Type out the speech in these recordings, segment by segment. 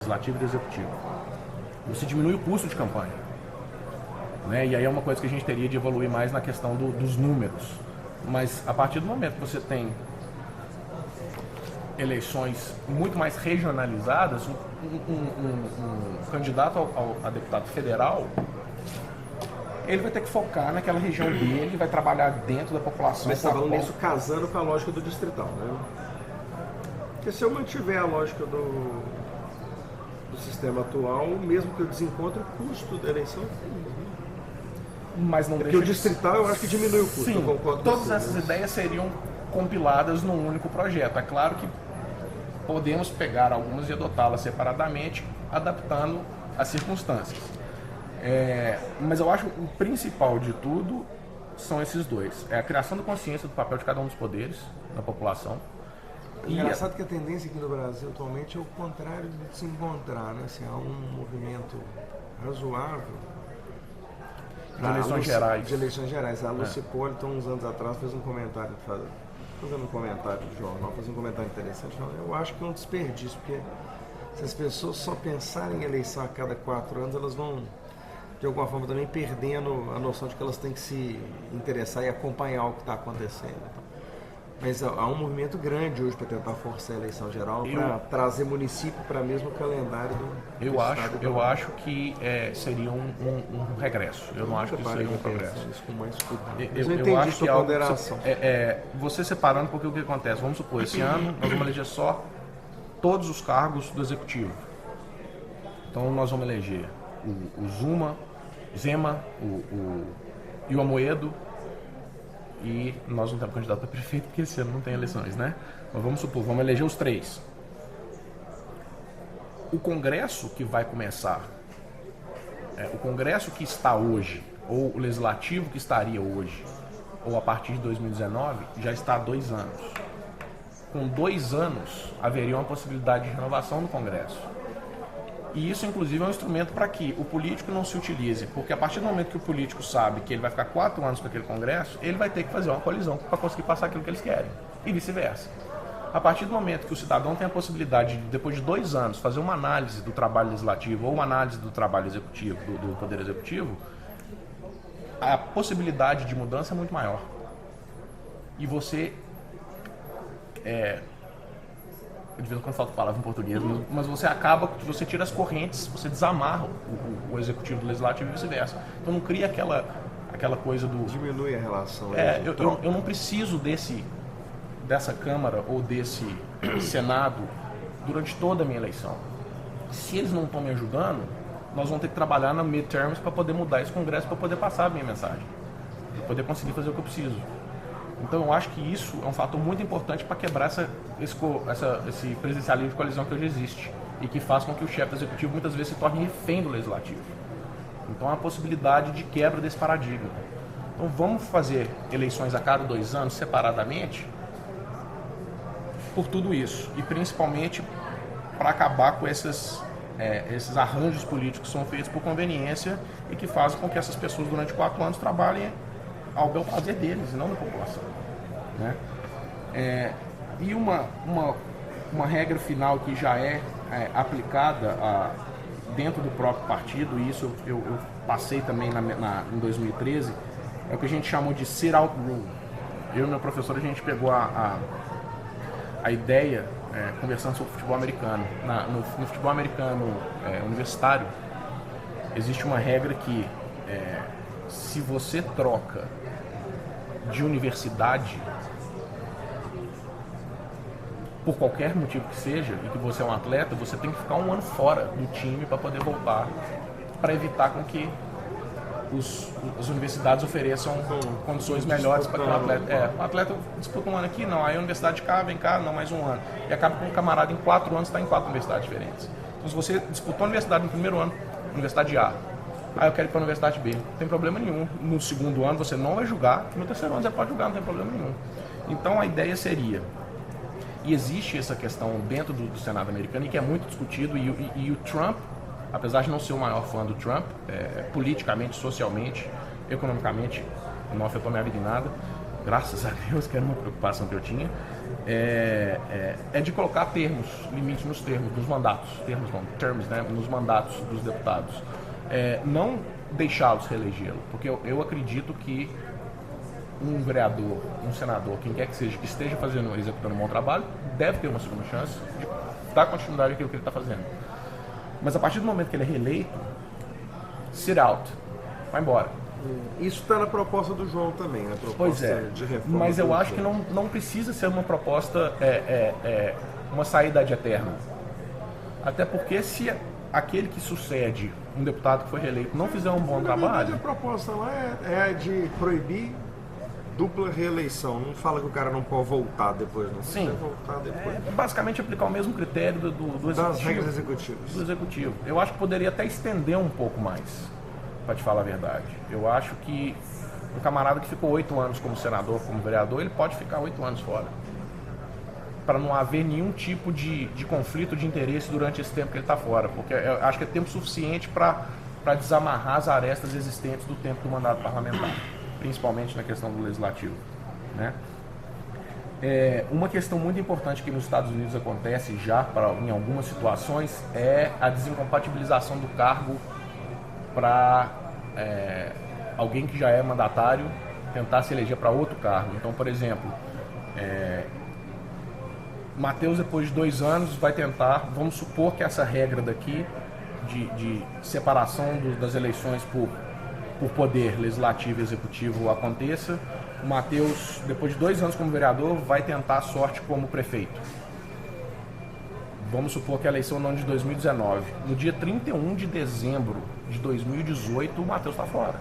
legislativo e do executivo. Você diminui o custo de campanha, né? E aí é uma coisa que a gente teria de evoluir mais na questão dos números. Mas a partir do momento que você tem eleições muito mais regionalizadas, um candidato a deputado federal, ele vai ter que focar naquela região dele, vai trabalhar dentro da população. Mas você está falando isso casando com a lógica do distrital, né? Porque se eu mantiver a lógica do sistema atual, mesmo que eu desencontre o custo da eleição, mas não porque o distrital eu acho que diminui o custo. Sim, eu concordo todas com você, essas ideias seriam compiladas num único projeto. É claro que podemos pegar algumas e adotá-las separadamente, adaptando às circunstâncias. Mas eu acho que o principal de tudo são esses dois. É a criação da consciência do papel de cada um dos poderes na população. É engraçado que a tendência aqui no Brasil atualmente é o contrário de se encontrar, né? Assim, há um movimento razoável de eleições gerais. De eleições gerais. A Lucy Politon, uns anos atrás, fez um comentário, fazendo um comentário do jornal, fez um comentário interessante. Eu acho que é um desperdício, porque se as pessoas só pensarem em eleição a cada 4 anos, elas vão, de alguma forma, também perdendo a noção de que elas têm que se interessar e acompanhar o que está acontecendo. Mas há um movimento grande hoje para tentar forçar a eleição geral, para trazer município para mesmo calendário do Estado. Eu acho que seria um regresso. Eu não acho que seria um progresso. Isso com mais cuidado. Eu entendi sua ponderação. Você separando, porque o que acontece? Vamos supor, esse ano nós vamos eleger só todos os cargos do Executivo. Então nós vamos eleger o Zema, e o Amoedo, e nós não temos candidato para prefeito porque esse ano não tem eleições, né? Mas vamos supor, vamos eleger os 3. O Congresso que vai começar, o Congresso que está hoje, ou o Legislativo que estaria hoje, ou a partir de 2019, já está há 2 anos. Com 2 anos, haveria uma possibilidade de renovação do Congresso. E isso, inclusive, é um instrumento para que o político não se utilize, porque a partir do momento que o político sabe que ele vai ficar 4 anos com aquele Congresso, ele vai ter que fazer uma colisão para conseguir passar aquilo que eles querem, e vice-versa. A partir do momento que o cidadão tem a possibilidade de, depois de 2 anos, fazer uma análise do trabalho legislativo ou uma análise do trabalho executivo, do poder executivo, a possibilidade de mudança é muito maior. E você... de vez em quando falta palavra em português, mas você tira as correntes, você desamarra o executivo do legislativo e vice-versa. Então não cria aquela coisa do... Diminui a relação. Eu não preciso dessa Câmara ou desse Senado durante toda a minha eleição. Se eles não estão me ajudando, nós vamos ter que trabalhar na midterms para poder mudar esse Congresso, para poder passar a minha mensagem, para poder conseguir fazer o que eu preciso. Então eu acho que isso é um fator muito importante para quebrar esse presidencialismo de coalizão que hoje existe e que faz com que o chefe do executivo muitas vezes se torne refém do legislativo. Então há a possibilidade de quebra desse paradigma. Então vamos fazer eleições a cada 2 anos separadamente por tudo isso e principalmente para acabar com esses arranjos políticos que são feitos por conveniência e que fazem com que essas pessoas durante 4 anos trabalhem ao bel prazer deles e não da população, né? E uma regra final que já é aplicada dentro do próprio partido, e isso eu passei também em 2013, é o que a gente chamou de sit-out rule. Eu e meu professor, a gente pegou a ideia, conversando sobre futebol americano. No futebol americano universitário, existe uma regra que se você troca de universidade por qualquer motivo que seja e que você é um atleta, você tem que ficar 1 ano fora do time para poder voltar, para evitar com que as universidades ofereçam condições melhores para que o atleta... o atleta disputa 1 ano aqui, não, aí a universidade de cá, vem cá, não, mais 1 ano. E acaba com um camarada em 4 anos está em 4 universidades diferentes. Então se você disputou a universidade no primeiro ano, universidade A, aí eu quero ir para a universidade B, não tem problema nenhum. No 2º ano você não vai julgar, no 3º ano você pode julgar, não tem problema nenhum. Então a ideia seria, e existe essa questão dentro do Senado americano e que é muito discutido, e o Trump, apesar de não ser o maior fã do Trump, politicamente, socialmente, economicamente, não afetou minha vida em nada, graças a Deus, que era uma preocupação que eu tinha, é de colocar termos, limite nos termos, nos mandatos, termos, né, nos mandatos dos deputados. Não deixá-los reelegê-lo, porque eu acredito que um vereador, um senador, quem quer que seja, que esteja executando um bom trabalho, deve ter uma segunda chance de dar continuidade àquilo que ele está fazendo. Mas a partir do momento que ele é reeleito, sit out, vai embora. Isso está na proposta do João também, na proposta Pois é, de reforma. mas eu acho que não precisa ser uma proposta, uma saída ad eterna. Até porque se aquele que sucede um deputado que foi reeleito não fizer um bom trabalho... Na verdade, a proposta lá é de proibir dupla reeleição. Não fala que o cara não pode voltar depois, não. Sim. Pode voltar depois. Basicamente aplicar o mesmo critério do Das executivo. regras executivas. Do executivo. Eu acho que poderia até estender um pouco mais, para te falar a verdade. Eu acho que um camarada que ficou 8 anos como senador, como vereador, ele pode ficar 8 anos fora. Para não haver nenhum tipo de conflito de interesse durante esse tempo que ele está fora. Porque eu acho que é tempo suficiente para desamarrar as arestas existentes do tempo do mandato parlamentar, principalmente na questão do legislativo, né? Uma questão muito importante que nos Estados Unidos acontece já em algumas situações é a desincompatibilização do cargo para alguém que já é mandatário tentar se eleger para outro cargo. Então, por exemplo, Matheus, depois de 2 anos, vai tentar, vamos supor que essa regra daqui de separação das eleições por poder legislativo e executivo aconteça. O Matheus, depois de 2 anos como vereador, vai tentar a sorte como prefeito. Vamos supor que a eleição é no ano de 2019. No dia 31 de dezembro de 2018, o Matheus está fora.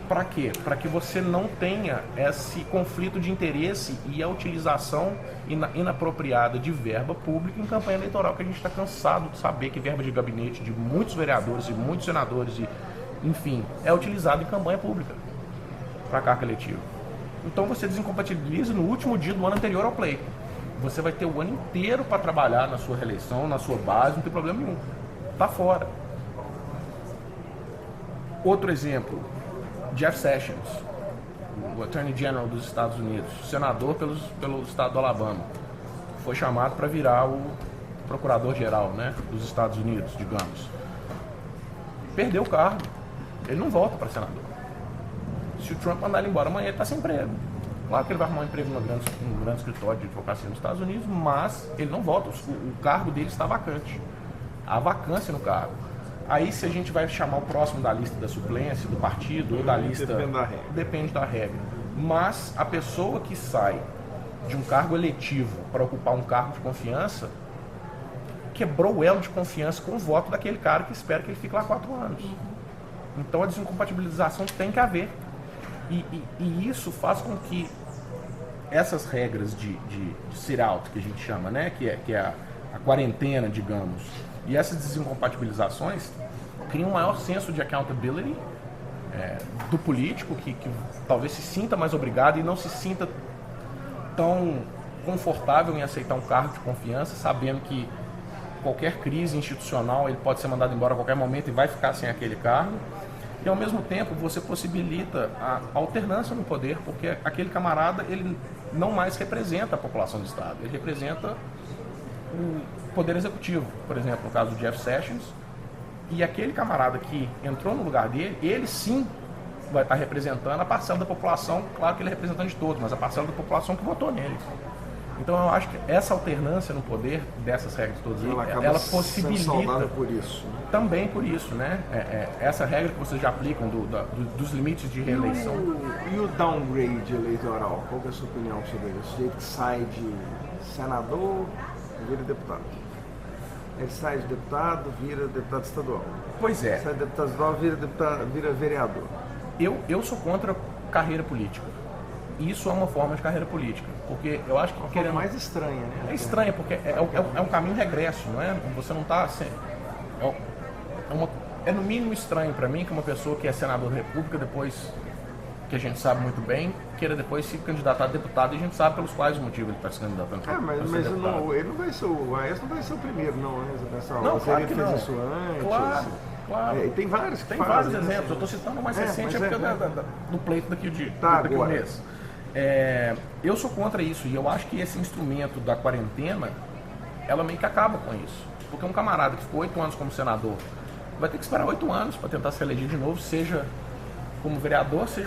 Para quê? Para que você não tenha esse conflito de interesse e a utilização inapropriada de verba pública em campanha eleitoral, que a gente está cansado de saber que verba de gabinete de muitos vereadores e muitos senadores, enfim, é utilizada em campanha pública para cargo eletivo. Então você desincompatibiliza no último dia do ano anterior ao pleito. Você vai ter o ano inteiro para trabalhar na sua reeleição, na sua base, não tem problema nenhum. Está fora. Outro exemplo, Jeff Sessions, o Attorney General dos Estados Unidos, senador pelo estado do Alabama, foi chamado para virar o procurador-geral, né, dos Estados Unidos, digamos. Perdeu o cargo. Ele não volta para senador. Se o Trump mandar ele embora amanhã, ele está sem emprego. Claro que ele vai arrumar um emprego num grande escritório de advocacia nos Estados Unidos, mas ele não volta. O cargo dele está vacante. Há vacância no cargo. Aí, se a gente vai chamar o próximo da lista da suplência, do partido ou da lista... Depende da regra. Depende da regra. Mas a pessoa que sai de um cargo eletivo para ocupar um cargo de confiança quebrou o elo de confiança com o voto daquele cara que espera que ele fique lá 4 anos. Então a desincompatibilização tem que haver. E isso faz com que essas regras de sit out, que a gente chama, né, que é a quarentena, digamos, e essas desincompatibilizações criam um maior senso de accountability do político, que talvez se sinta mais obrigado e não se sinta tão confortável em aceitar um cargo de confiança, sabendo que qualquer crise institucional ele pode ser mandado embora a qualquer momento e vai ficar sem aquele cargo. E ao mesmo tempo você possibilita a alternância no poder, porque aquele camarada ele não mais representa a população do Estado, ele representa o poder executivo, por exemplo, no caso do Jeff Sessions, e aquele camarada que entrou no lugar dele, ele sim vai estar representando a parcela da população, claro que ele é representante de todos, mas a parcela da população que votou nele. Então eu acho que essa alternância no poder dessas regras todas, ela possibilita por isso. Também por isso, né? Essa regra que vocês já aplicam dos limites de reeleição. E o downgrade eleitoral? Qual é a sua opinião sobre isso? O sujeito que sai de senador e vira deputado. Ele sai de deputado, vira deputado estadual. Pois é. Sai de deputado estadual, vira vereador. Eu sou contra carreira política. Isso é uma forma de carreira política, porque eu acho que uma forma mais estranha, né? É estranha, porque é um caminho regresso, não é? Você não está é no mínimo estranho para mim que uma pessoa que é senador da República, depois que a gente sabe muito bem, queira depois se candidatar a deputado, e a gente sabe pelos quais motivos ele está se candidatando. Mas não, ele não vai ser o Aécio não vai ser o primeiro, não, né? Pessoal, não, claro que fez não. Isso antes. Claro. Tem vários exemplos. Eu estou citando o mais recente, do pleito daqui um mês. Eu sou contra isso, e eu acho que esse instrumento da quarentena, ela meio que acaba com isso. Porque um camarada que ficou 8 anos como senador vai ter que esperar 8 anos para tentar se eleger de novo, seja como vereador, seja